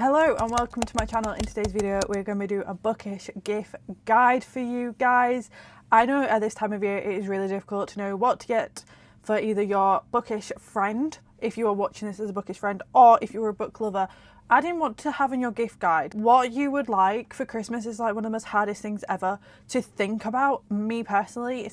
Hello and welcome to my channel. In today's video we're going to do a bookish gift guide for you guys. I know at this time of year it is really difficult to know what to get for either your bookish friend, if you are watching this as a bookish friend, or if you're a book lover. I didn't want to have in your gift guide what you would like for Christmas. Is like one of the most hardest things ever to think about. Me personally,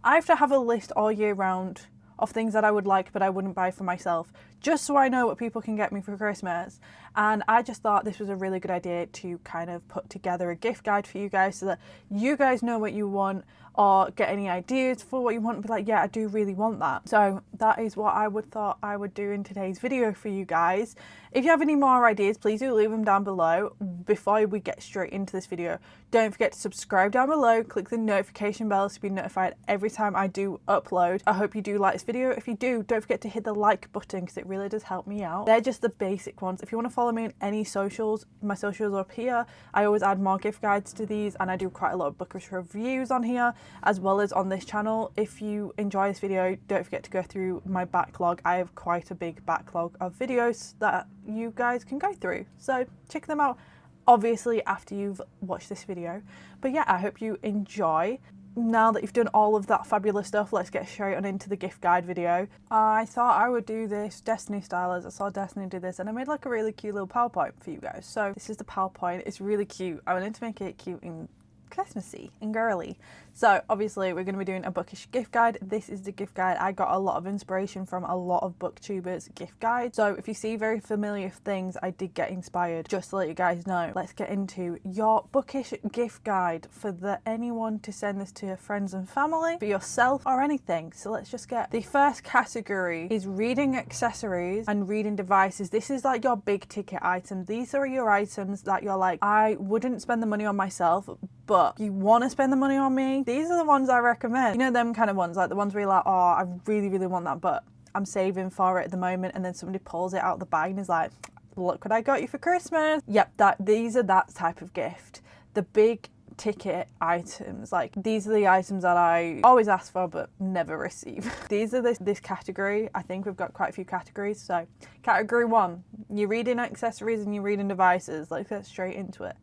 I have to have a list all year round of things that I would like but I wouldn't buy for myself, just so I know what people can get me for Christmas. And I just thought this was a really good idea to kind of put together a gift guide for you guys so that you guys know what you want or get any ideas for what you want and be like, yeah, I do really want that. So that is what I thought I would do in today's video for you guys. If you have any more ideas, please do leave them down below. Before we get straight into this video, don't forget to subscribe down below, click the notification bell to be notified every time I do upload. I hope you do like this video. If you do, don't forget to hit the like button because it really does help me out. They're just the basic ones. If you want to follow me on any socials, my socials are up here. I always add more gift guides to these and I do quite a lot of bookish reviews on here as well as on this channel. If you enjoy this video, don't forget to go through my backlog. I have quite a big backlog of videos that you guys can go through, so check them out obviously after you've watched this video. But yeah, I hope you enjoy. Now that you've done all of that fabulous stuff, let's get straight on into the gift guide video. I thought I would do this Destiny style, as I saw Destiny do this, and I made like a really cute little PowerPoint for you guys. So this is the PowerPoint. It's really cute. I wanted to make it cute and Christmassy and girly. So obviously we're going to be doing a bookish gift guide. This is the gift guide. I got a lot of inspiration from a lot of booktubers gift guides. So if you see very familiar things, I did get inspired, just to let you guys know. Let's get into your bookish gift guide for anyone to send this to your friends and family, for yourself, or anything. So let's just get the first category is reading accessories and reading devices. This is like your big ticket item. These are your items that you're like, I wouldn't spend the money on myself, but you want to spend the money on me. These are the ones I recommend. You know, them kind of ones, like the ones where you're like, oh, I really, really want that, but I'm saving for it at the moment. And then somebody pulls it out of the bag and is like, look what I got you for Christmas. Yep, these are that type of gift. The big ticket items, like these are the items that I always ask for but never receive. These are this category. I think we've got quite a few categories. So category 1, you're reading accessories and you're reading devices. Let's get straight into it.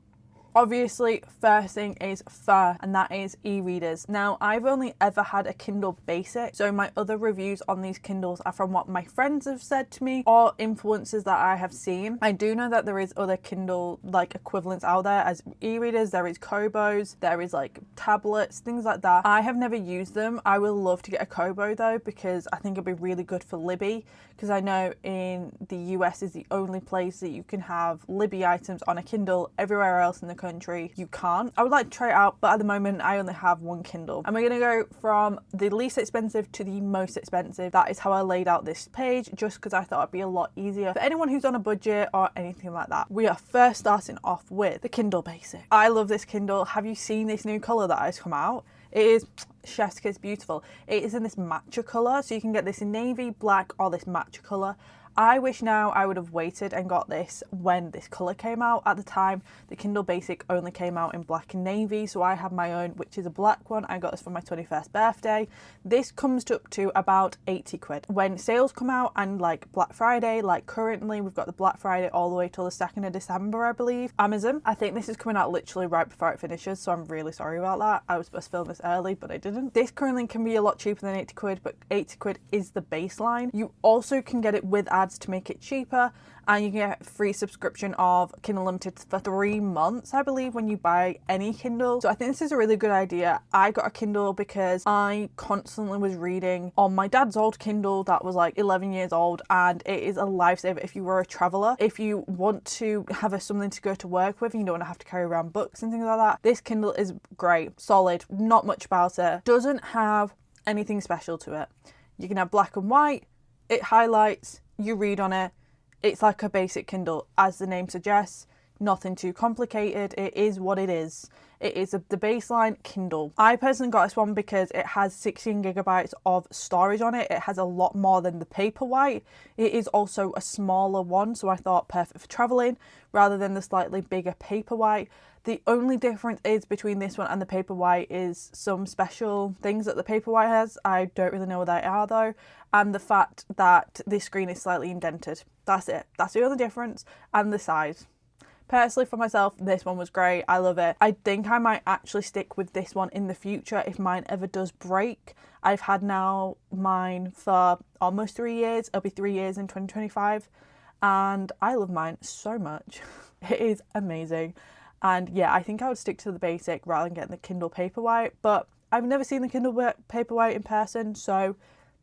Obviously, first thing is fur, and that is e-readers. Now, I've only ever had a Kindle Basic, so my other reviews on these Kindles are from what my friends have said to me or influencers that I have seen. I do know that there is other Kindle like equivalents out there as e-readers. There is Kobos, there is like tablets, things like that. I have never used them. I would love to get a Kobo though, because I think it'd be really good for Libby, because I know in the US is the only place that you can have Libby items on a Kindle. Everywhere else in the country you can't. I would like to try it out, but at the moment I only have one Kindle. And we're going to go from the least expensive to the most expensive. That is how I laid out this page, just because I thought it'd be a lot easier for anyone who's on a budget or anything like that. We are first starting off with the Kindle Basic. I love this Kindle. Have you seen this new colour that has come out? It is chef's kiss beautiful. It is in this matcha colour, so you can get this in navy, black, or this matcha colour. I wish now I would have waited and got this when this colour came out. At the time, the Kindle Basic only came out in black and navy, so I have my own, which is a black one. I got this for my 21st birthday. This comes up to about 80 quid. When sales come out and like Black Friday, like currently we've got the Black Friday all the way till the 2nd of December, I believe. Amazon, I think this is coming out literally right before it finishes, so I'm really sorry about that. I was supposed to film this early, but I didn't. This currently can be a lot cheaper than 80 quid, but 80 quid is the baseline. You also can get it with ads to make it cheaper, and you can get a free subscription of Kindle Unlimited for 3 months, I believe, when you buy any Kindle. So I think this is a really good idea. I got a Kindle because I constantly was reading on my dad's old Kindle that was like 11 years old, and it is a lifesaver if you were a traveller. If you want to have something to go to work with and you don't want to have to carry around books and things like that, this Kindle is great, solid, not much about it, doesn't have anything special to it. You can have black and white, it highlights, you read on it. It's like a basic Kindle, as the name suggests. nothing too complicated. It is what it is. It is the baseline Kindle. I personally got this one because it has 16 gigabytes of storage on it. It has a lot more than the Paperwhite. It is also a smaller one, so I thought perfect for traveling rather than the slightly bigger Paperwhite. The only difference is between this one and the Paperwhite is some special things that the Paperwhite has. I don't really know what they are though. And the fact that this screen is slightly indented. That's it. That's the only difference. And the size. Personally, for myself, this one was great. I love it. I think I might actually stick with this one in the future if mine ever does break. I've had now mine for almost 3 years. It'll be 3 years in 2025. And I love mine so much. It is amazing. And yeah, I think I would stick to the basic rather than getting the Kindle Paperwhite. But I've never seen the Kindle Paperwhite in person, so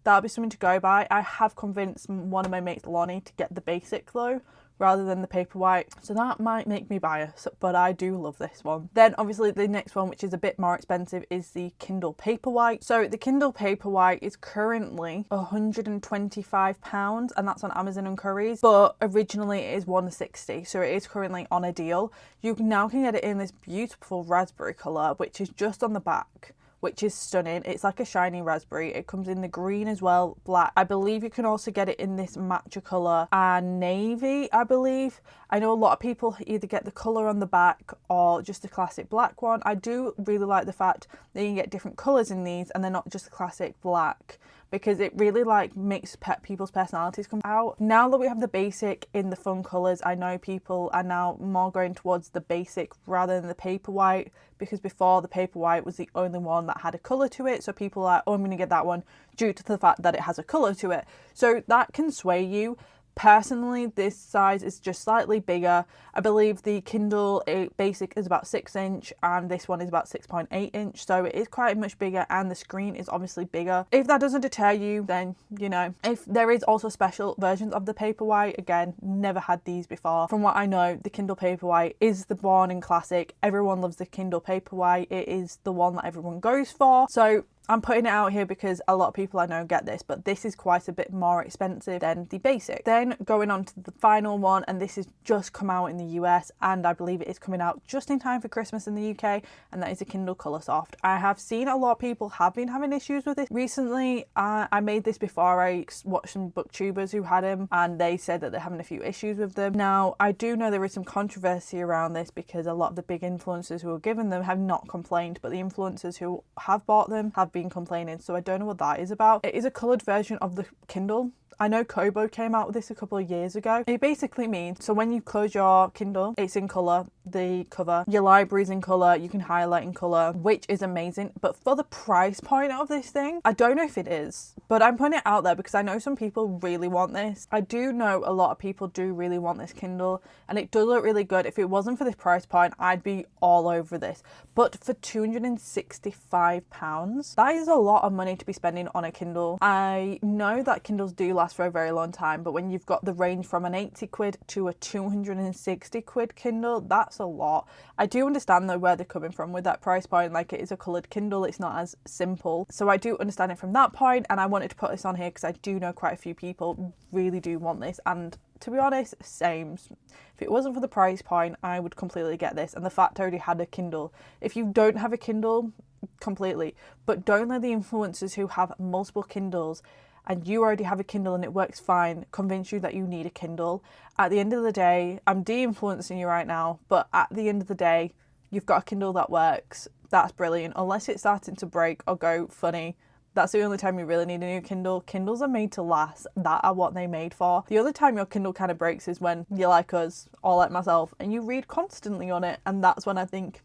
that'll be something to go by. I have convinced one of my mates, Lonnie, to get the basic though, rather than the Paperwhite. So that might make me biased, but I do love this one. Then obviously the next one, which is a bit more expensive, is the Kindle Paperwhite. So the Kindle Paperwhite is currently £125, and that's on Amazon and Currys, but originally it is £160, so it is currently on a deal. You now can get it in this beautiful raspberry colour, which is just on the back, which is stunning. It's like a shiny raspberry. It comes in the green as well, black. I believe you can also get it in this matcha colour and navy, I believe. I know a lot of people either get the colour on the back or just the classic black one. I do really like the fact that you can get different colours in these and they're not just the classic black, because it really like makes people's personalities come out. Now that we have the basic in the fun colours, I know people are now more going towards the basic rather than the Paperwhite, because before the Paperwhite was the only one that had a colour to it, so people are like, oh, I'm going to get that one due to the fact that it has a colour to it. So that can sway you. Personally, this size is just slightly bigger. I believe the Kindle Basic is about 6 inch and this one is about 6.8 inch, so it is quite much bigger, and the screen is obviously bigger. If that doesn't deter you, then you know, if there is also special versions of the Paperwhite, again, never had these before. From what I know, the Kindle Paperwhite is the born in classic. Everyone loves the Kindle Paperwhite. It is the one that everyone goes for. So I'm putting it out here because a lot of people I know get this, but this is quite a bit more expensive than the basic. Then going on to the final one, and this has just come out in the US, and I believe it is coming out just in time for Christmas in the UK, and that is a Kindle Coloursoft. I have seen a lot of people have been having issues with this recently. I made this before I watched some booktubers who had him, and they said that they're having a few issues with them. Now, I do know there is some controversy around this because a lot of the big influencers who are given them have not complained, but the influencers who have bought them have been complaining, so I don't know what that is about. It is a coloured version of the Kindle. I know Kobo came out with this a couple of years ago. It basically means, so when you close your Kindle, it's in colour, the cover, your library's in colour, you can highlight in colour, which is amazing. But for the price point of this thing, I don't know if it is, but I'm putting it out there because I know some people really want this. I do know a lot of people do really want this Kindle, and it does look really good. If it wasn't for this price point, I'd be all over this. But for £265, that is a lot of money to be spending on a Kindle. I know that Kindles do last for a very long time, but when you've got the range from an 80 quid to a 260 quid Kindle, that's a lot. I do understand though where they're coming from with that price point. Like, it is a coloured Kindle, it's not as simple, so I do understand it from that point, and I wanted to put this on here because I do know quite a few people really do want this, and to be honest, same. If it wasn't for the price point, I would completely get this, and the fact I already had a Kindle. If you don't have a Kindle, completely, but don't let the influencers who have multiple Kindles and you already have a Kindle and it works fine convince you that you need a Kindle. At the end of the day, I'm de-influencing you right now, but at the end of the day, you've got a Kindle that works. That's brilliant. Unless it's starting to break or go funny, that's the only time you really need a new Kindle. Kindles are made to last. That are what they're made for. The other time your Kindle kind of breaks is when you're like us, or like myself, and you read constantly on it, and that's when I think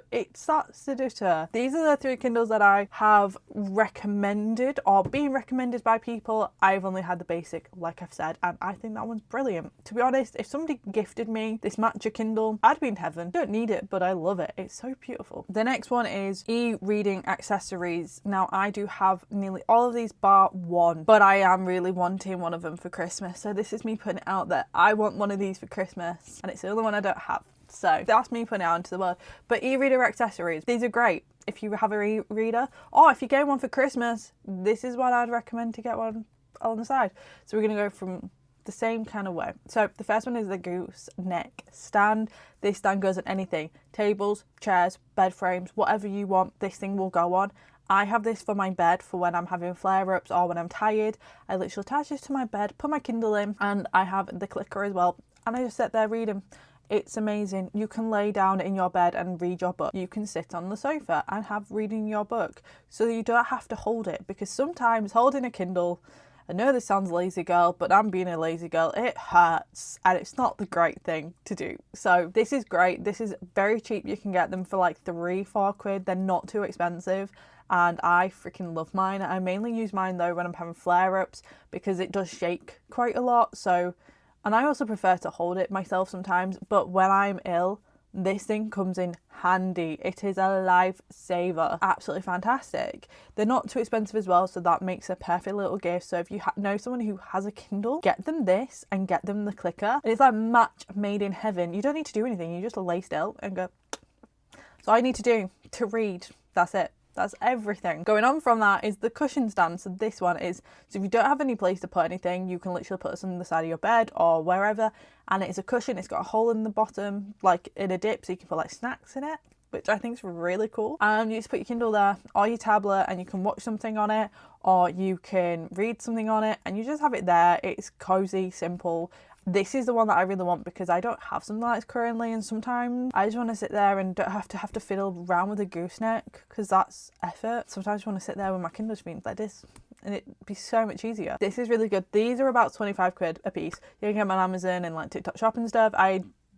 it starts to deter. These are the 3 Kindles that I have recommended or being recommended by people. I've only had the basic, like I've said, and I think that one's brilliant. To be honest, if somebody gifted me this matcha Kindle, I'd be in heaven. Don't need it, but I love it. It's so beautiful. The next one is e-reading accessories. Now, I do have nearly all of these bar one, but I am really wanting one of them for Christmas. So this is me putting it out there. I want one of these for Christmas, and it's the only one I don't have. So that's me putting it out into the world. But e-reader accessories, these are great if you have a e-reader, or if you get one for Christmas, this is what I'd recommend to get one on the side. So we're going to go from the same kind of way. So the first one is the gooseneck stand. This stand goes on anything, tables, chairs, bed frames, whatever you want, this thing will go on. I have this for my bed for when I'm having flare-ups or when I'm tired. I literally attach this to my bed, put my Kindle in, and I have the clicker as well. And I just sit there reading. It's amazing. You can lay down in your bed and read your book. You can sit on the sofa and have reading your book. So you don't have to hold it, because sometimes holding a Kindle, I know this sounds lazy girl, but I'm being a lazy girl. It hurts and it's not the great thing to do. So this is great. This is very cheap. You can get them for like £3-4. They're not too expensive. And I freaking love mine. I mainly use mine though when I'm having flare-ups, because it does shake quite a lot. So, and I also prefer to hold it myself sometimes, but when I'm ill, this thing comes in handy. It is a lifesaver. Absolutely fantastic. They're not too expensive as well, so that makes a perfect little gift. So if you know someone who has a Kindle, get them this and get them the clicker. It's like match made in heaven. You don't need to do anything. You just lay still and go. So all you need to do to read, that's it. That's everything. Going on from that is the cushion stand. So this one is, so if you don't have any place to put anything, you can literally put this on the side of your bed or wherever. And it's a cushion. It's got a hole in the bottom, like in a dip, so you can put like snacks in it, which I think is really cool. And you just put your Kindle there or your tablet and you can watch something on it, or you can read something on it, and you just have it there. It's cozy, simple. This is the one that I really want, because I don't have something like this currently, and sometimes I just want to sit there and don't have to fiddle around with a gooseneck, because that's effort. Sometimes I want to sit there with my Kindle screen like this, and it'd be so much easier. This is really good. These are about £25 a piece. You can get them on Amazon and like TikTok shop and stuff.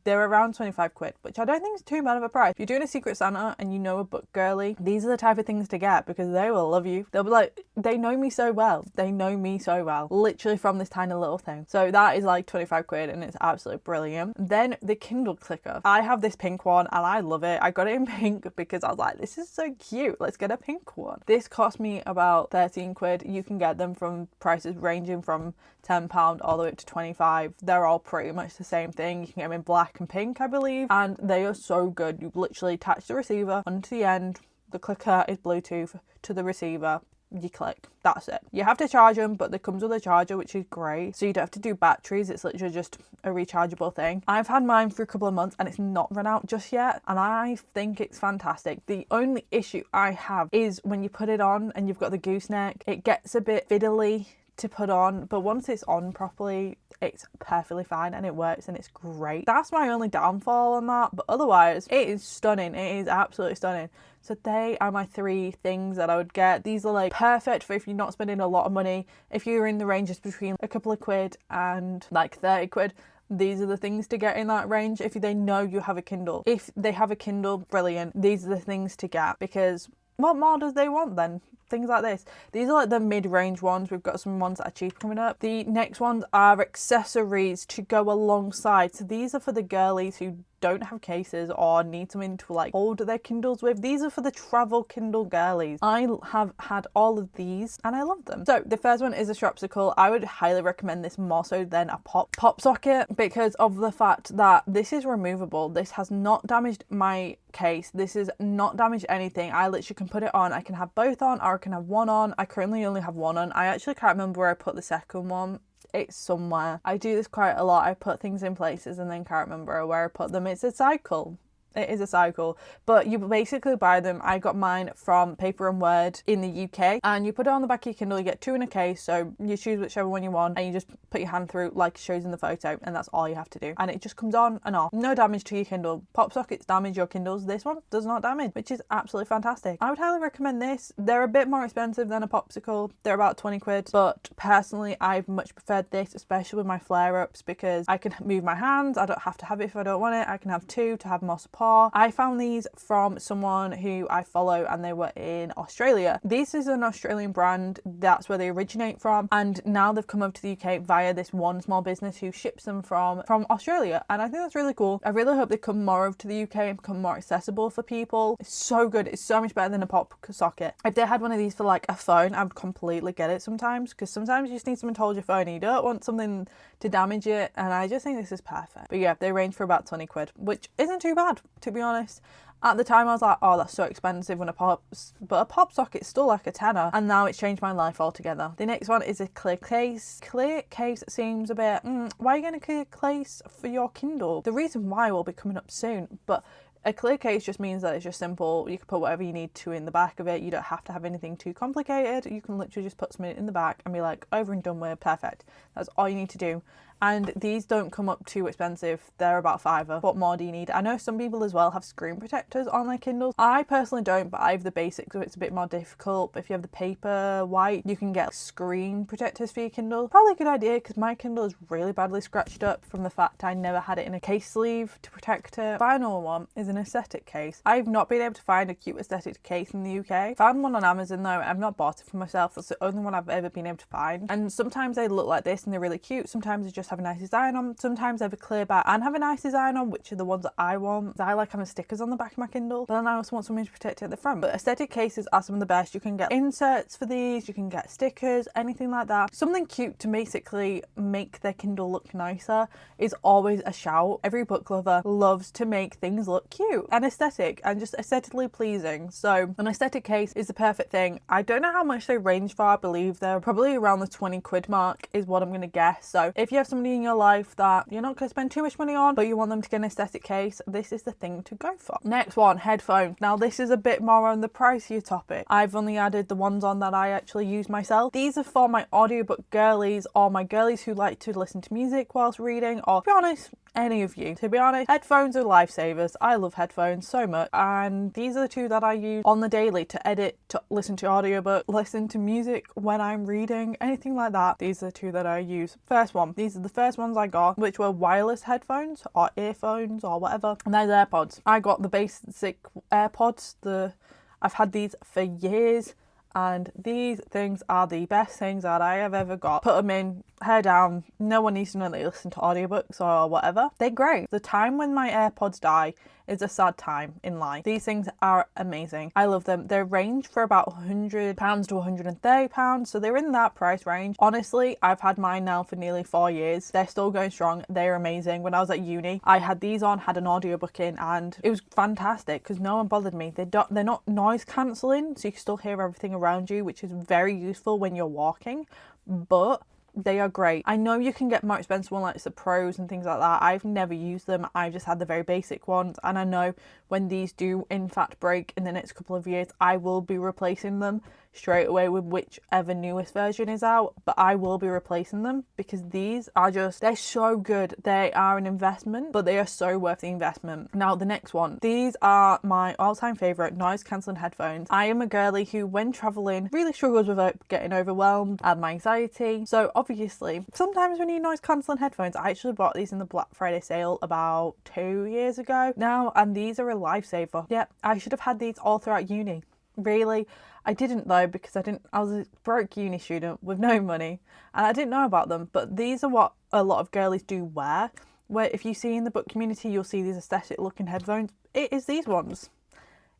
They're around £25, which I don't think is too bad of a price. If you're doing a Secret Santa and you know a book girly, these are the type of things to get, because they will love you. They'll be like, they know me so well. They know me so well, literally from this tiny little thing. So that is like £25 and it's absolutely brilliant. Then the Kindle clicker. I have this pink one and I love it. I got it in pink because I was like, this is so cute. Let's get a pink one. This cost me about £13. You can get them from prices ranging from £10 all the way up to £25. They're all pretty much the same thing. You can get them in black and pink, I believe, and they are so good. You literally attach the receiver onto the end. The clicker is Bluetooth to the receiver. You click, that's it. You have to charge them, but it comes with a charger, which is great, so you don't have to do batteries. It's literally just a rechargeable thing. I've had mine for a couple of months and it's not run out just yet, and I think it's fantastic. The only issue I have is when you put it on and you've got the gooseneck, it gets a bit fiddly to put on, but once it's on properly, it's perfectly fine and it works and it's great. That's my only downfall on that, but otherwise it is stunning. It is absolutely stunning. So they are my 3 things that I would get. These are like perfect for if you're not spending a lot of money. If you're in the ranges between a couple of quid and like £30, these are the things to get in that range. If they know you have a Kindle, if they have a Kindle, brilliant. These are the things to get, because what more does they want then? Things like this. These are like the mid-range ones. We've got some ones that are cheap coming up. The next ones are accessories to go alongside. So these are for the girlies who don't have cases or need something to like hold their Kindles with. These are for the travel Kindle girlies. I have had all of these and I love them. So the first one is a strapsicle. I would highly recommend this more so than a pop socket, because of the fact that this is removable. This has not damaged my case. This is not damaged anything. I literally can put it on. I can have both on, or I can have one on. I currently only have one on. I actually can't remember where I put the second one. It's somewhere. I do this quite a lot. I put things in places and then can't remember where I put them. It's a cycle. It is a cycle, but you basically buy them. I got mine from Paper and Word in the UK, and you put it on the back of your Kindle. You get 2 in a case, so you choose whichever one you want and you just put your hand through like it shows in the photo, and that's all you have to do, and it just comes on and off. No damage to your Kindle. Pop sockets damage your Kindles. This one does not damage, which is absolutely fantastic. I would highly recommend this. They're a bit more expensive than a popsicle. They're about £20, but personally I've much preferred this, especially with my flare-ups, because I can move my hands. I don't have to have it if I don't want it. I can have 2 to have more support. I found these from someone who I follow and they were in Australia. This is an Australian brand. That's where they originate from, and now they've come over to the UK via this one small business who ships them from Australia, and I think that's really cool. I really hope they come more over to the UK and become more accessible for people. It's so good. It's so much better than a pop socket. If they had one of these for like a phone, I would completely get it sometimes, because sometimes you just need something to hold your phone and you don't want something to damage it, and I just think this is perfect. But yeah, they range for about £20, which isn't too bad. to be honest. At the time I was like, oh, that's so expensive when but a pop socket's still like a tenner, and now it's changed my life altogether. The next one is a clear case. Clear case seems a bit, why are you getting a clear case for your Kindle? The reason why will be coming up soon, but a clear case just means that it's just simple. You can put whatever you need to in the back of it. You don't have to have anything too complicated. You can literally just put something in the back and be like, over and done with, perfect. That's all you need to do. And these don't come up too expensive. They're about £5. What more do you need? I know some people as well have screen protectors on their Kindles. I personally don't, but I have the basic, so it's a bit more difficult. But if you have the paper white, you can get screen protectors for your Kindle. Probably a good idea, because my Kindle is really badly scratched up from the fact I never had it in a case sleeve to protect it. Final one is an aesthetic case. I've not been able to find a cute aesthetic case in the UK. Found one on Amazon though. I've not bought it for myself. That's the only one I've ever been able to find. And sometimes they look like this and they're really cute. Sometimes they just have a nice design on. Sometimes they have a clear back and have a nice design on, which are the ones that I want. I like having stickers on the back of my Kindle, but then I also want something to protect it at the front. But aesthetic cases are some of the best. You can get inserts for these, you can get stickers, anything like that. Something cute to basically make their Kindle look nicer is always a shout. Every book lover loves to make things look cute and aesthetic and just aesthetically pleasing. So an aesthetic case is the perfect thing. I don't know how much they range for. I believe they're probably around the 20 quid mark is what I'm going to guess. So if you have somebody in your life that you're not going to spend too much money on, but you want them to get an aesthetic case, this is the thing to go for. Next one, headphones. Now this is a bit more on the pricier topic. I've only added the ones on that I actually use myself. These are for my audiobook girlies, or my girlies who like to listen to music whilst reading, or to be honest, any of you. To be honest, headphones are lifesavers. I love headphones so much, and these are the two that I use on the daily to edit, to listen to audiobook, listen to music when I'm reading, anything like that. These are the two that I use. First one, these are the first ones I got, which were wireless headphones or earphones or whatever, and there's AirPods. I got the basic AirPods. I've had these for years, and these things are the best things that I have ever got. Put them in, hair down. No one needs to know that you listen to audiobooks or whatever. They're great. The time when my AirPods die is a sad time in life. These things are amazing. I love them. They range for about £100 to £130, so they're in that price range. Honestly, I've had mine now for nearly 4 years. They're still going strong. They're amazing. When I was at uni, I had these on, had an audiobook in, and it was fantastic because no one bothered me. They're not noise cancelling, so you can still hear everything around you, which is very useful when you're walking, but they are great. I know you can get more expensive ones like the Pros and things like that. I've never used them. I've just had the very basic ones, and I know when these do in fact break in the next couple of years, I will be replacing them straight away with whichever newest version is out, but I will be replacing them because these are just, they're so good. They are an investment, but they are so worth the investment. Now the next one, these are my all-time favorite noise cancelling headphones. I am a girly who when traveling really struggles with getting overwhelmed and my anxiety, so obviously sometimes we need noise cancelling headphones. I actually bought these in the Black Friday sale about 2 years ago now, and these are a lifesaver. Yep, I should have had these all throughout uni. Really, I didn't though, because I was a broke uni student with no money and I didn't know about them. But these are what a lot of girlies do wear, where if you see in the book community, you'll see these aesthetic looking headphones. It is these ones.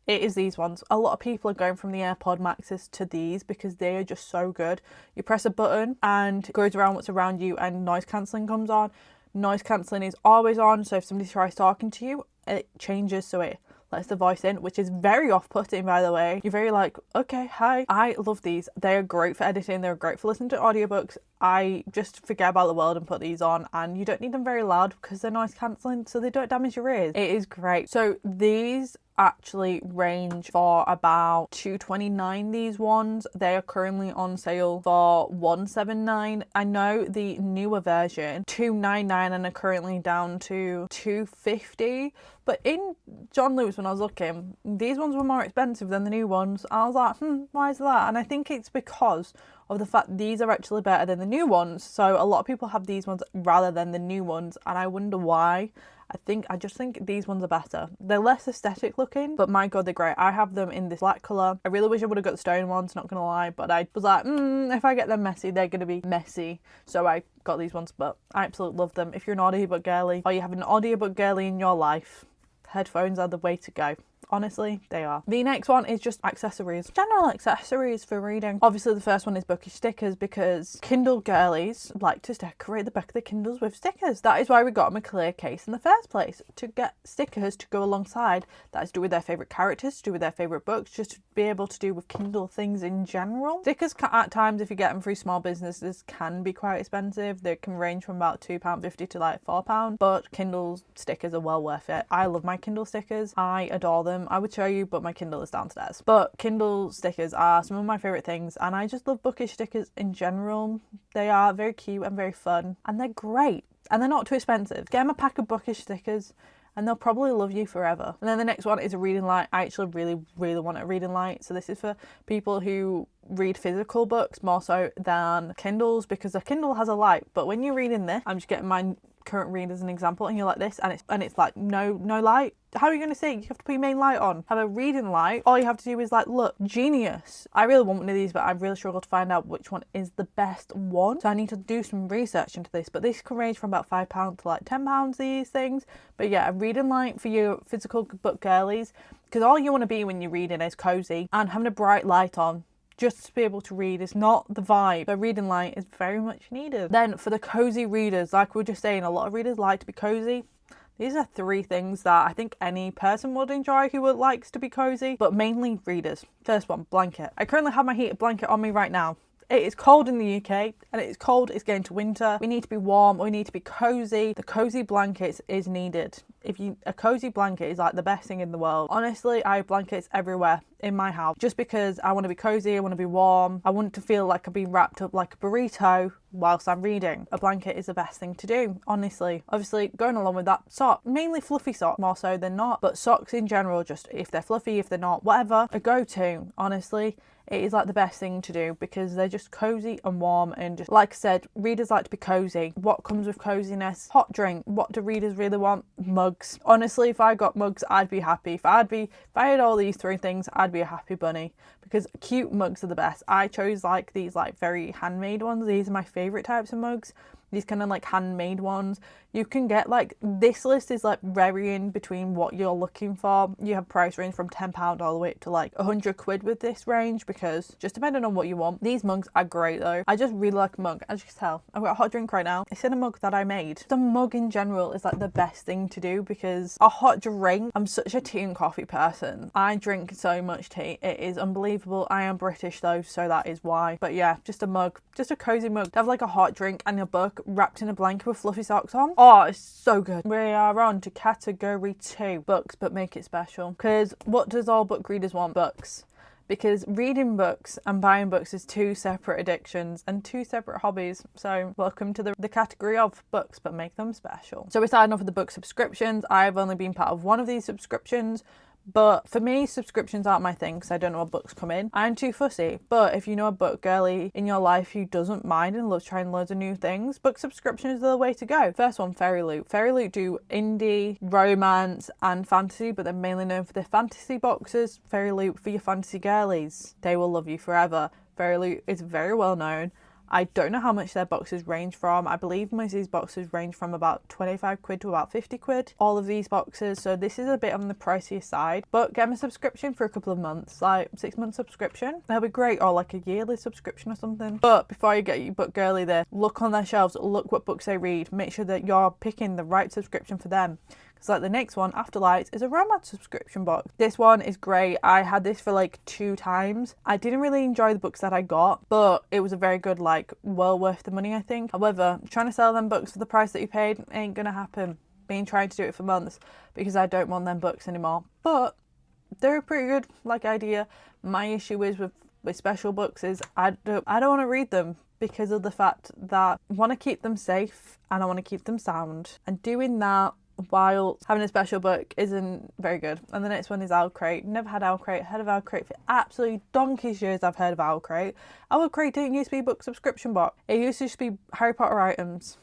It is these ones. A lot of people are going from the AirPod Maxes to these because they are just so good. You press a button and it goes around what's around you and noise cancelling comes on. Noise cancelling is always on, so if somebody tries talking to you, it changes so it lets the voice in, which is very off-putting, by the way. You're very like, okay, hi. I love these. They're great for editing. They're great for listening to audiobooks. I just forget about the world and put these on, and you don't need them very loud because they're noise cancelling, so they don't damage your ears. It is great. So these actually range for about £2.29. These ones, they are currently on sale for £179. I know the newer version £299 and are currently down to £250. But in John Lewis, when I was looking, these ones were more expensive than the new ones. I was like, why is that? And I think it's because of the fact these are actually better than the new ones. So a lot of people have these ones rather than the new ones, and I wonder why. I just think these ones are better. They're less aesthetic looking, but my god, they're great. I have them in this black colour. I really wish I would have got the stone ones, not gonna lie, but I was like, if I get them messy, they're gonna be messy. So I got these ones, but I absolutely love them. If you're an audiobook girly, or you have an audiobook girly in your life, headphones are the way to go. Honestly, they are. The next one is just accessories. General accessories for reading. Obviously, the first one is Bookish stickers, because Kindle girlies like to decorate the back of the Kindles with stickers. That is why we got them a clear case in the first place, to get stickers to go alongside. That is to do with their favourite characters, to do with their favourite books, just to be able to do with Kindle things in general. Stickers at times, if you get them through small businesses, can be quite expensive. They can range from about £2.50 to like £4, but Kindle stickers are well worth it. I love my Kindle stickers. I adore them. I would show you, but my Kindle is downstairs. But Kindle stickers are some of my favourite things, and I just love Bookish stickers in general. They are very cute and very fun, and they're great, and they're not too expensive. Get them a pack of Bookish stickers and they'll probably love you forever. And then the next one is a reading light. I actually really want a reading light. So this is for people who read physical books more so than Kindles, because a Kindle has a light, but when you're reading this, I'm just getting my current read as an example, and you're like this, and it's like no light. How are you going to see? You have to put your main light on. Have a reading light. All you have to do is like, look, genius. I really want one of these, but I really struggle to find out which one is the best one. So I need to do some research into this, but this can range from about £5 to like £10, these things. But yeah, a reading light for your physical book girlies, because all you want to be when you're reading is cozy, and having a bright light on just to be able to read is not the vibe. The reading light is very much needed. Then for the cozy readers, like we were just saying, a lot of readers like to be cozy. These are 3 things that I think any person would enjoy who likes to be cozy, but mainly readers. First one, blanket. I currently have my heated blanket on me right now. It is cold in the UK, and it's cold, it's getting to winter. We need to be warm, we need to be cozy. The cozy blankets is needed. A cozy blanket is like the best thing in the world. Honestly, I have blankets everywhere in my house, just because I want to be cozy, I want to be warm. I want to feel like I'm being wrapped up like a burrito whilst I'm reading. A blanket is the best thing to do, honestly. Obviously, going along with that, socks, mainly fluffy socks more so than not, but socks in general, just if they're fluffy, if they're not, whatever, a go-to, honestly. It is like the best thing to do, because they're just cozy and warm, and just like I said, readers like to be cozy. What comes with coziness? Hot drink. What do readers really want? Mugs. Honestly, if I got mugs, I'd be happy. If I had all these 3 things, I'd be a happy bunny, because cute mugs are the best. I chose like these like very handmade ones. These are my favourite types of mugs. These kind of like handmade ones. You can get like, this list is like varying between what you're looking for. You have price range from £10 all the way up to like £100 with this range, because just depending on what you want. These mugs are great though. I just really like a mug. As you can tell, I've got a hot drink right now. It's in a mug that I made. The mug in general is like the best thing to do, because a hot drink, I'm such a tea and coffee person. I drink so much tea. It is unbelievable. I am British though, so that is why. But yeah, just a mug, just a cozy mug to have like a hot drink and a book wrapped in a blanket with fluffy socks on. Oh, it's so good. We are on to category 2, books, but make it special. Because what does all book readers want? Books. Because reading books and buying books is 2 separate addictions and 2 separate hobbies. So welcome to the category of books, but make them special. So we're starting off with the book subscriptions. I've only been part of one of these subscriptions, but for me, subscriptions aren't my thing, because I don't know what books come in. I'm too fussy. But if you know a book girly in your life who doesn't mind and loves trying loads of new things, book subscriptions are the way to go. First one, Fairy Loot. Fairy Loot do indie, romance and fantasy, but they're mainly known for their fantasy boxes. Fairy Loot for your fantasy girlies. They will love you forever. Fairy Loot is very well known. I don't know how much their boxes range from. I believe most of these boxes range from about £25 to about £50. All of these boxes. So this is a bit on the pricier side. But get them a subscription for a couple of months, like 6-month subscription. They'll be great, or like a yearly subscription or something. But before you get your book girly there, look on their shelves, look what books they read. Make sure that you're picking the right subscription for them. Because like the next one, After Lights, is a romance subscription box. This one is great. I had this for like 2 times. I didn't really enjoy the books that I got, but it was a very good, like, well worth the money, I think. However, trying to sell them books for the price that you paid ain't gonna happen. Been trying to do it for months because I don't want them books anymore. But they're a pretty good like idea. My issue is with special books is I don't want to read them, because of the fact that I want to keep them safe and I want to keep them sound, and doing that while having a special book isn't very good. And the next one is Owlcrate. Never had Owlcrate. Heard of Owlcrate for absolutely donkey's years. I've heard of Owlcrate. Owlcrate didn't used to be a book subscription box. It used to just be Harry Potter items.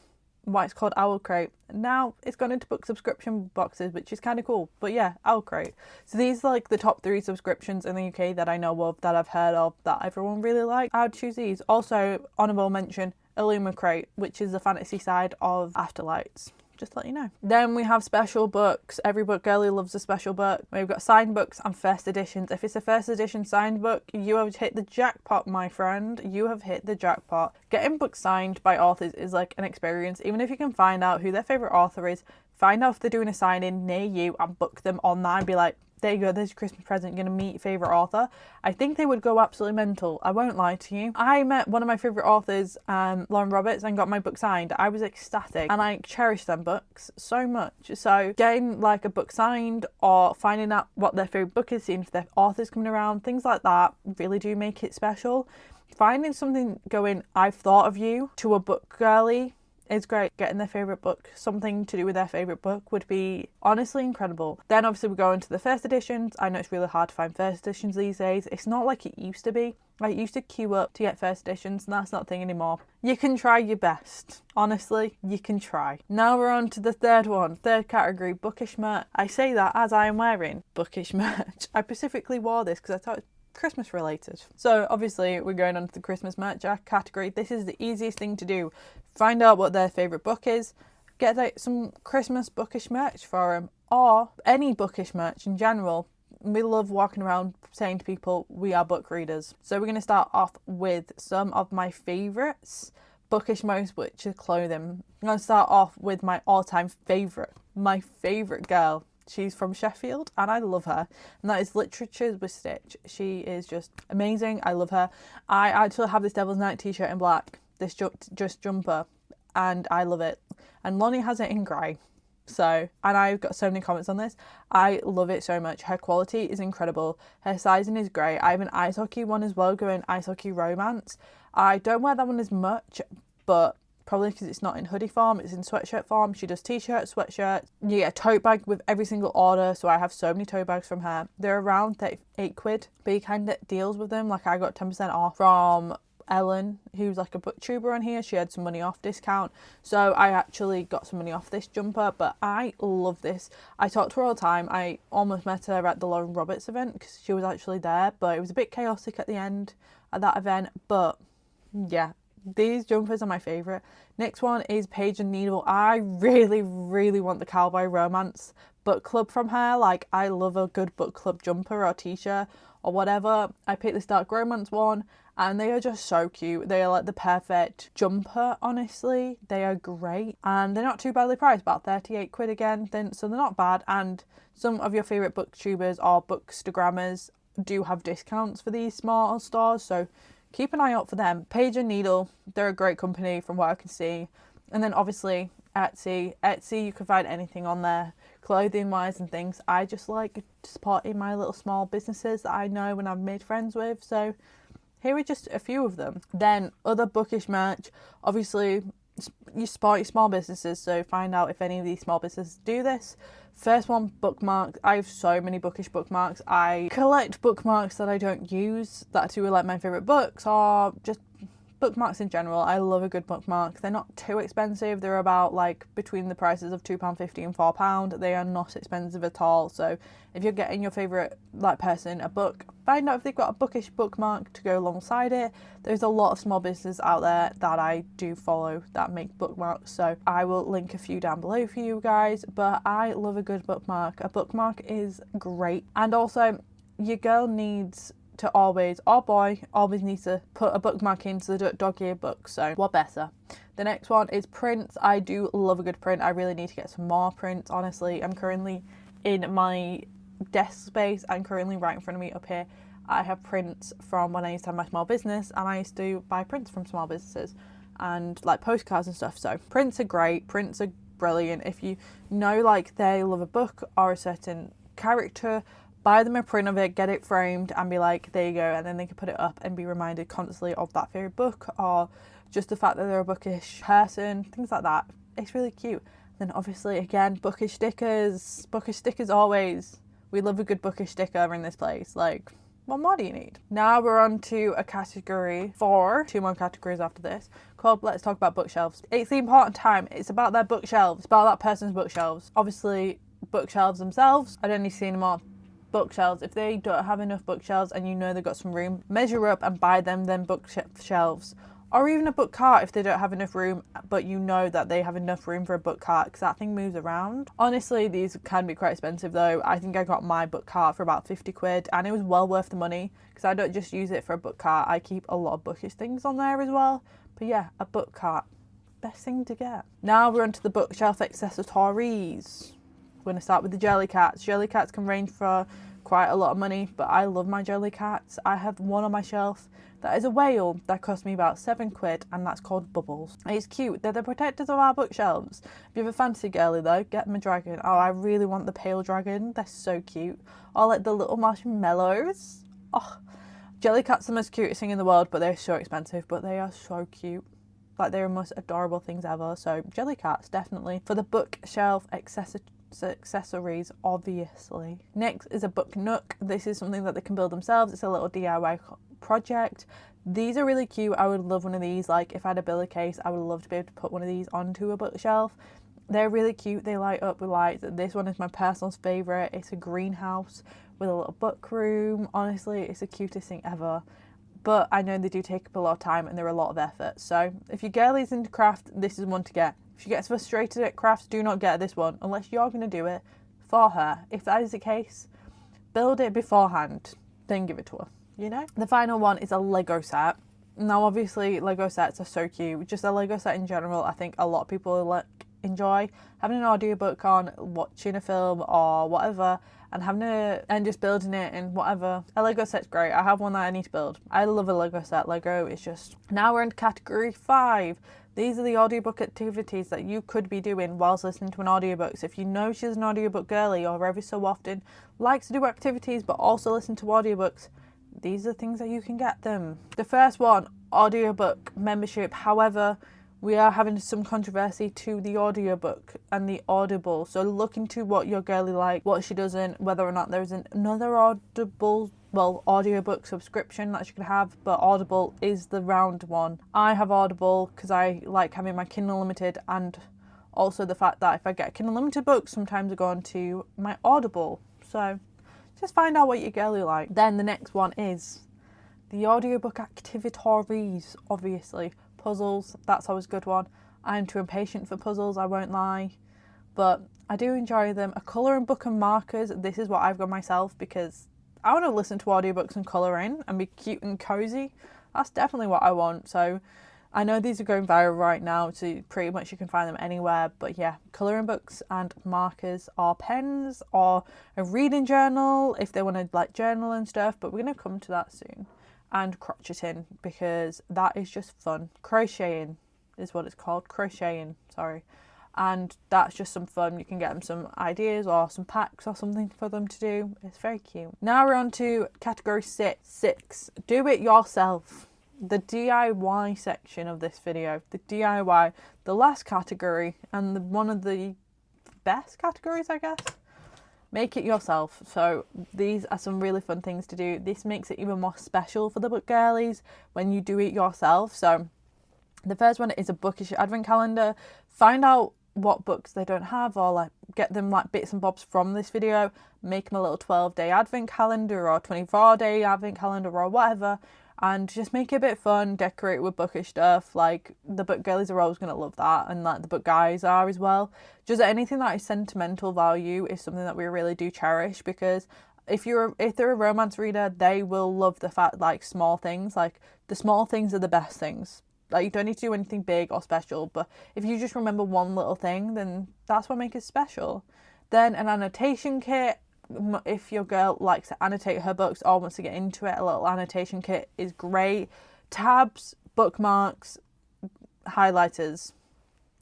Why it's called Owlcrate. Now it's gone into book subscription boxes, which is kind of cool. But yeah, Owlcrate. So these are like the top 3 subscriptions in the UK that I know of, that I've heard of, that everyone really likes. I would choose these. Also, honourable mention, Illumicrate, which is the fantasy side of Afterlights. just to let you know. Then we have special books. Every book girlie loves a special book. We've got signed books and first editions. If it's a first edition signed book, you have hit the jackpot, my friend. You have hit the jackpot. Getting books signed by authors is like an experience. Even if you can find out who their favourite author is, find out if they're doing a signing near you and book them online. Be like, there you go, there's your Christmas present, you're going to meet your favourite author. I think they would go absolutely mental. I won't lie to you. I met one of my favourite authors, Lauren Roberts, and got my book signed. I was ecstatic and I cherish them books so much. So getting like a book signed or finding out what their favourite book is, seeing if their author's coming around, things like that really do make it special. Finding something going, I've thought of you, to a book girlie is great. Getting their favourite book, something to do with their favourite book, would be honestly incredible. Then obviously we go into the first editions. I know it's really hard to find first editions these days. It's not like it used to be. I used to queue up to get first editions, and that's not a thing anymore. You can try your best. Honestly, you can try. Now we're on to the third category, bookish merch. I say that as I am wearing bookish merch. I specifically wore this because I thought Christmas related. So obviously we're going on to the Christmas merch category. This is the easiest thing to do. Find out what their favourite book is, get like some Christmas bookish merch for them, or any bookish merch in general. We love walking around saying to people we are book readers. So we're going to start off with some of my favourites, bookish merch, which is clothing. I'm going to start off with my all-time favourite, my favourite girl. She's from Sheffield and I love her, and that is Literatures with Stitch. She is just amazing. I love her. I actually have this Devil's Night t-shirt in black, this just jumper, and I love it. And Lonnie has it in grey. So, and I've got so many comments on this. I love it so much. Her quality is incredible. Her sizing is great. I have an ice hockey one as well, going ice hockey romance. I don't wear that one as much, but probably because it's not in hoodie form, it's in sweatshirt form. She does t-shirts, sweatshirts. You get a tote bag with every single order, so I have so many tote bags from her. They're around 38 quid, but you can get deals with them. Like I got 10% off from Ellen, who's like a booktuber on here. She had some money off discount, so I actually got some money off this jumper. But I love this. I talk to her all the time. I almost met her at the Lauren Roberts event because she was actually there, but it was a bit chaotic at the end at that event. But yeah, these jumpers are my favourite. Next one is Page and Needle. I really, really want the Cowboy Romance book club from her. Like, I love a good book club jumper or t-shirt or whatever. I picked this dark romance one, and they are just so cute. They are like the perfect jumper, honestly. They are great, and they're not too badly priced, about 38 quid again, so they're not bad. And some of your favourite booktubers or bookstagrammers do have discounts for these small stores, so keep an eye out for them. Page and Needle, they're a great company from what I can see. And then obviously Etsy, you can find anything on there, clothing wise and things. I just like supporting my little small businesses that I know and I've made friends with, so here are just a few of them. Then other bookish merch, obviously you support your small businesses, so find out if any of these small businesses do this. First one, bookmarks. I have so many bookish bookmarks. I collect bookmarks that I don't use, that do with like my favourite books or just bookmarks in general. I love a good bookmark. They're not too expensive. They're about like between the prices of £2.50 and £4. They are not expensive at all. So if you're getting your favourite like person a book, find out if they've got a bookish bookmark to go alongside it. There's a lot of small businesses out there that I do follow that make bookmarks, so I will link a few down below for you guys. But I love a good bookmark. A bookmark is great. And also your girl needs to always, or boy, always needs to put a bookmark into the dog ear book, so what better. The next one is prints. I do love a good print. I really need to get some more prints, honestly. I'm currently in my desk space, and currently right in front of me up here I have prints from when I used to have my small business, and I used to buy prints from small businesses and like postcards and stuff. So prints are great, prints are brilliant. If you know like they love a book or a certain character, buy them a print of it, get it framed, and be like, there you go, and then they can put it up and be reminded constantly of that favourite book, or just the fact that they're a bookish person, things like that. It's really cute. Then obviously again, bookish stickers always. We love a good bookish sticker in this place. Like, what more do you need? Now we're on to a category 4, 2 more categories after this, called Let's Talk About Bookshelves. It's the important time. It's about their bookshelves, about that person's bookshelves. Obviously bookshelves themselves, I don't need to see any more bookshelves. If they don't have enough bookshelves and you know they've got some room, measure up and buy them bookshelves. Or even a book cart if they don't have enough room, but you know that they have enough room for a book cart because that thing moves around. Honestly, these can be quite expensive though. I think I got my book cart for about 50 quid and it was well worth the money because I don't just use it for a book cart. I keep a lot of bookish things on there as well. But yeah, a book cart, best thing to get. Now we're onto the bookshelf accessories. We're going to start with the jelly cats. Jelly cats can range for quite a lot of money, but I love my jelly cats. I have one on my shelf that is a whale that cost me about 7 quid and that's called Bubbles. It's cute. They're the protectors of our bookshelves. If you have a fancy girly though, get them a dragon. Oh, I really want the pale dragon. They're so cute. Or like the little marshmallows. Oh, jelly cats are the most cutest thing in the world, but they're so expensive, but they are so cute. Like they're the most adorable things ever. So jelly cats, definitely. For the bookshelf accessories, obviously. Next is a book nook. This is something that they can build themselves. It's a little DIY project. These are really cute. I would love one of these. Like if I had a billy case, I would love to be able to put one of these onto a bookshelf. They're really cute. They light up with lights. This one is my personal favourite. It's a greenhouse with a little book room. Honestly, it's the cutest thing ever. But I know they do take up a lot of time and they're a lot of effort. So if your girlie's into craft, this is one to get. If she gets frustrated at crafts, do not get this one unless you're going to do it for her. If that is the case, build it beforehand, then give it to her, you know? The final one is a Lego set. Now, obviously, Lego sets are so cute. Just a Lego set in general, I think a lot of people enjoy having an audiobook on, watching a film or whatever, and just building it and whatever. A Lego set's great. I have one that I need to build. I love a Lego set. Lego is just... Now we're into category 5. These are the audiobook activities that you could be doing whilst listening to an audiobook. So if you know she's an audiobook girly or every so often likes to do activities but also listen to audiobooks, these are things that you can get them. The first one, audiobook membership. However, we are having some controversy to the audiobook and the Audible. So look into what your girly like, what she doesn't, whether or not there's another audiobook subscription that you can have, but Audible is the round one. I have Audible because I like having my Kindle Unlimited, and also the fact that if I get a Kindle Unlimited book, sometimes I go on to my Audible. So just find out what your girly like. Then the next one is the audiobook activities, obviously. Puzzles, that's always a good one. I'm too impatient for puzzles, I won't lie, but I do enjoy them. A colouring book and markers, this is what I've got myself because I want to listen to audiobooks and colour in and be cute and cosy. That's definitely what I want. So I know these are going viral right now, so pretty much you can find them anywhere. But yeah, colouring books and markers or pens or a reading journal if they want to like journal and stuff. But we're going to come to that soon. And crocheting because that is just fun. Crocheting is what it's called. Crocheting, sorry. And that's just some fun. You can get them some ideas or some packs or something for them to do. It's very cute. Now we're on to category 6. Do it yourself. The DIY section of this video. The DIY, the last category and one of the best categories, I guess. Make it yourself. So these are some really fun things to do. This makes it even more special for the book girlies when you do it yourself. So the first one is a bookish advent calendar. Find out what books they don't have or like get them like bits and bobs from this video. Make them a little 12-day advent calendar or 24-day advent calendar or whatever. And just make it a bit fun, decorate with bookish stuff. Like the book girlies are always going to love that, and like the book guys are as well. Just anything that is sentimental value is something that we really do cherish, because if they're a romance reader, they will love the fact like small things, like the small things are the best things. Like you don't need to do anything big or special, but if you just remember one little thing, then that's what makes it special. Then an annotation kit. If your girl likes to annotate her books or wants to get into it, a little annotation kit is great. Tabs, bookmarks, highlighters,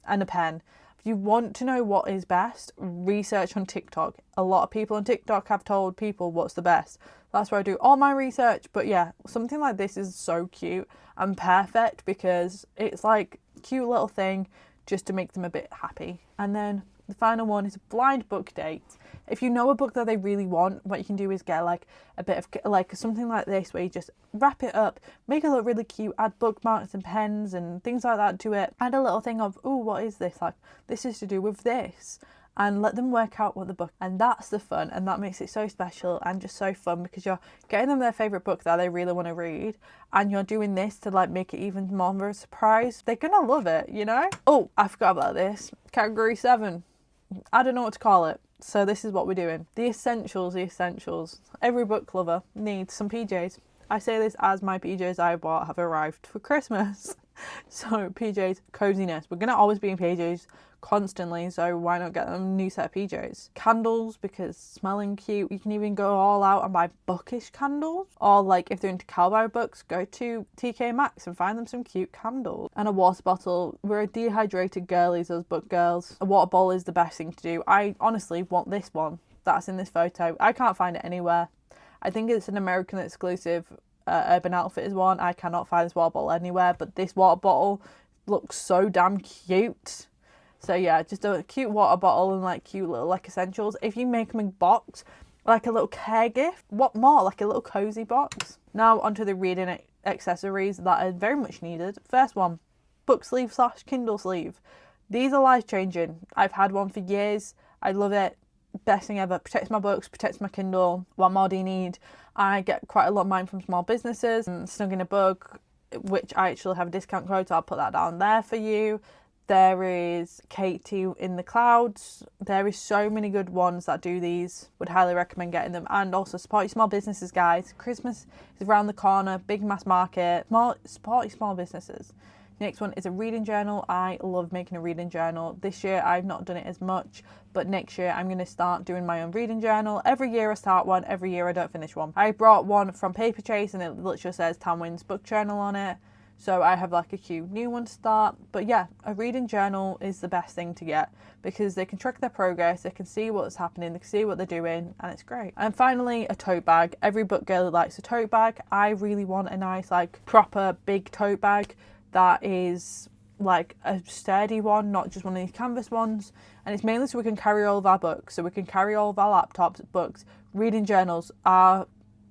and a pen. If you want to know what is best, research on TikTok. A lot of people on TikTok have told people what's the best. That's where I do all my research. But yeah, something like this is so cute and perfect because it's like a cute little thing just to make them a bit happy. And then the final one is a blind book date. If you know a book that they really want, what you can do is get like a bit of like something like this where you just wrap it up, make it look really cute, add bookmarks and pens and things like that to it. Add a little thing of, oh, what is this? Like, this is to do with this. and let them work out what the book, and that's the fun, and that makes it so special and just so fun, because you're getting them their favourite book that they really want to read, and you're doing this to like make it even more of a surprise. They're gonna love it, you know? Oh, I forgot about this. Category 7. I don't know what to call it. So this is what we're doing. The essentials. Every book lover needs some PJs. I say this as my PJs I bought have arrived for Christmas. So PJs, coziness. We're going to always be in PJs constantly, so why not get them a new set of PJs? Candles, because smelling cute. You can even go all out and buy bookish candles. Or like if they're into cowboy books, go to TK Maxx and find them some cute candles. And a water bottle. We're a dehydrated girlies, those book girls. A water bottle is the best thing to do. I honestly want this one that's in this photo. I can't find it anywhere. I think it's an American exclusive. Urban Outfitters one. I cannot find this water bottle anywhere, but this water bottle looks so damn cute. So yeah, just a cute water bottle and like cute little like essentials. If you make them in box, like a little care gift, what more? Like a little cozy box. Now onto the reading accessories that are very much needed. First one, book sleeve / Kindle sleeve. These are life changing. I've had one for years. I love it. Best thing ever. Protects my books, protects my Kindle. What more do you need? I get quite a lot of mine from small businesses. Snug in a Book, which I actually have a discount code, so I'll put that down there for you. There is Katie in the Clouds. There is so many good ones that do these. Would highly recommend getting them. And also support your small businesses, guys. Christmas is around the corner. Big mass market. Support your small businesses. Next one is a reading journal. I love making a reading journal. This year I've not done it as much, but next year I'm going to start doing my own reading journal. Every year I start one, every year I don't finish one. I brought one from Paper Chase and it literally says Tanwen's book journal on it. So I have like a cute new one to start. But yeah, a reading journal is the best thing to get because they can track their progress, they can see what's happening, they can see what they're doing, and it's great. And finally, a tote bag. Every book girl likes a tote bag. I really want a nice like proper big tote bag that is like a sturdy one, not just one of these canvas ones. And it's mainly so we can carry all of our books, so we can carry all of our laptops, books, reading journals, our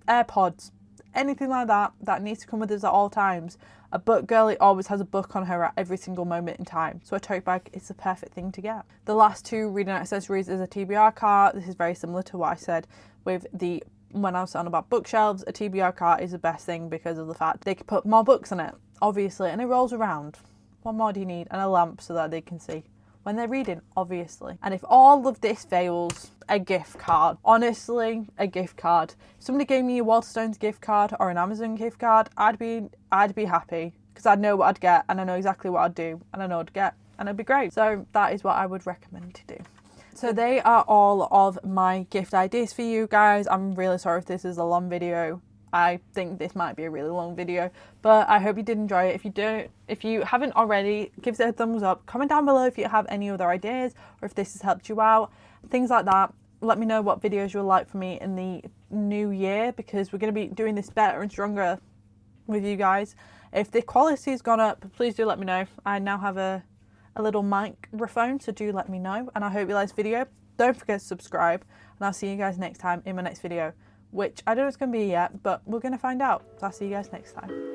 AirPods, anything like that that needs to come with us at all times. A book girlie always has a book on her at every single moment in time, so a tote bag is the perfect thing to get. The last two reading accessories is a TBR cart. This is very similar to what I said with the when I was on about bookshelves. A TBR cart is the best thing because of the fact they can put more books in it, obviously, and it rolls around. What more do you need? And a lamp so that they can see when they're reading, obviously. And if all of this fails, a gift card. Honestly, a gift card. If somebody gave me a Waterstones gift card or an Amazon gift card, I'd be happy because I'd know what I'd get and I know exactly what I'd do and I know what I'd get and it'd be great. So that is what I would recommend to do. So they are all of my gift ideas for you guys. I'm really sorry if this is a long video. I think this might be a really long video, but I hope you did enjoy it. If you haven't already, give it a thumbs up. Comment down below if you have any other ideas or if this has helped you out, things like that. Let me know what videos you would like for me in the new year because we're going to be doing this better and stronger with you guys. If the quality has gone up, please do let me know. I now have a little microphone, so do let me know. And I hope you like this video. Don't forget to subscribe, and I'll see you guys next time in my next video, which I don't know it's going to be yet, but we're going to find out. So I'll see you guys next time.